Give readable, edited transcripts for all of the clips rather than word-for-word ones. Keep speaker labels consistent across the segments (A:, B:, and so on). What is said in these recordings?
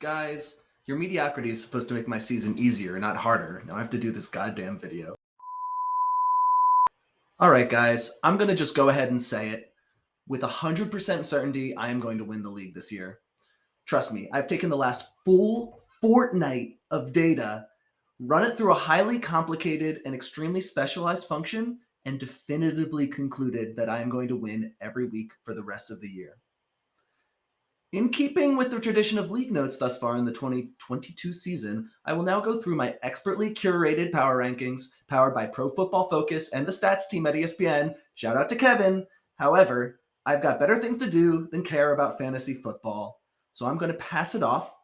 A: Guys, your mediocrity is supposed to make my season easier, not harder. Now I have to do this goddamn video. Alright guys, I'm gonna just go ahead and say it. With 100% certainty, I am going to win the league this year. Trust me, I've taken the last full fortnight of data, run it through a highly complicated and extremely specialized function, and definitively concluded that I am going to win every week for the rest of the year. In keeping with the tradition of league notes thus far in the 2022 season, I will now go through my expertly curated power rankings, powered by Pro Football Focus and the stats team at ESPN. Shout out to Kevin. However, I've got better things to do than care about fantasy football. So I'm going to pass it off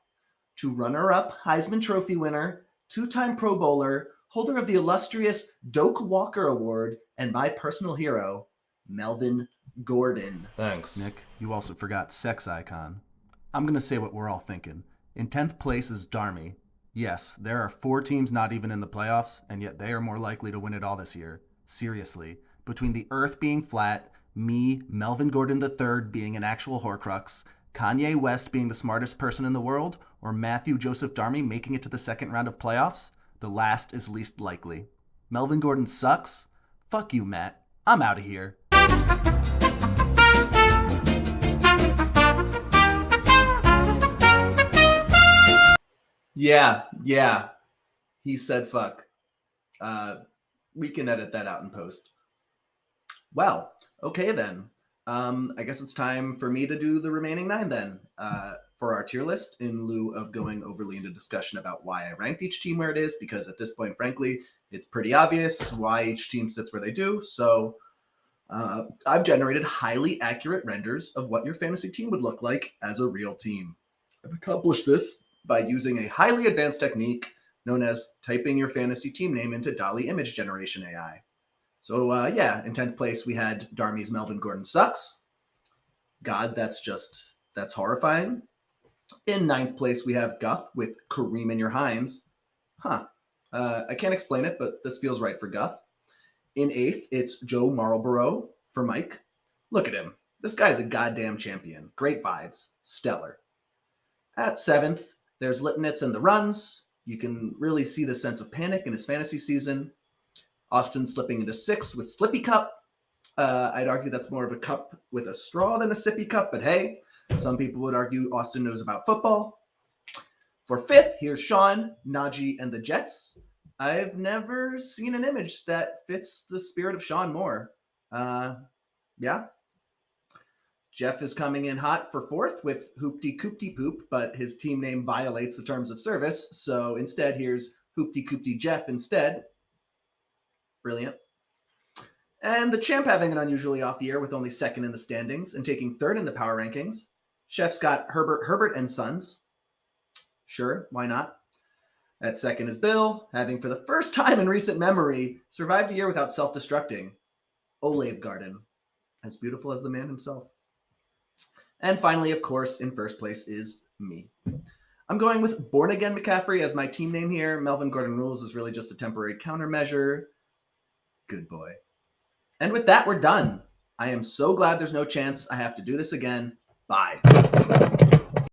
A: to runner-up Heisman Trophy winner, two-time Pro Bowler, holder of the illustrious Doak Walker Award, and my personal hero, Melvin Gordon.
B: Thanks.
C: Nick, you also forgot sex icon. I'm going to say what we're all thinking. In 10th place is Darmy. Yes, there are 4 teams not even in the playoffs, and yet they are more likely to win it all this year. Seriously. Between the earth being flat, me, Melvin Gordon III, being an actual Horcrux, Kanye West being the smartest person in the world, or Matthew Joseph Darmy making it to the second round of playoffs, the last is least likely. Melvin Gordon sucks? Fuck you, Matt. I'm out of here.
A: Yeah. He said fuck. We can edit that out in post. Well, okay then. I guess it's time for me to do the remaining 9 then. For our tier list, in lieu of going overly into discussion about why I ranked each team where it is, because at this point, frankly, it's pretty obvious why each team sits where they do. So I've generated highly accurate renders of what your fantasy team would look like as a real team. I've accomplished this by using a highly advanced technique known as typing your fantasy team name into DALL-E image generation AI. So in 10th place, we had Darmy's Melvin Gordon sucks. God, that's horrifying. In 9th place, we have Guth with Kareem in your Hines. I can't explain it, but this feels right for Guth. In 8th, it's Joe Marlborough for Mike. Look at him. This guy's a goddamn champion. Great vibes. Stellar. At 7th, there's Lipnitz and the runs. You can really see the sense of panic in his fantasy season. Austin slipping into 6th with Slippy Cup. I'd argue that's more of a cup with a straw than a sippy cup, but hey, some people would argue Austin knows about football. For 5th, here's Sean, Najee, and the Jets. I've never seen an image that fits the spirit of Sean more. Yeah. Jeff is coming in hot for 4th with Hoopty Koopty Poop, but his team name violates the terms of service. So instead, here's Hoopty Koopty Jeff instead. Brilliant. And the champ having an unusually off year with only 2nd in the standings and taking 3rd in the power rankings. Chef's got Herbert and Sons. Sure, why not? At 2nd is Bill, having for the first time in recent memory survived a year without self-destructing. Olave Garden, as beautiful as the man himself. And finally, of course, in 1st place is me. I'm going with Born Again McCaffrey as my team name here. Melvin Gordon Rules is really just a temporary countermeasure. Good boy. And with that, we're done. I am so glad there's no chance I have to do this again. Bye.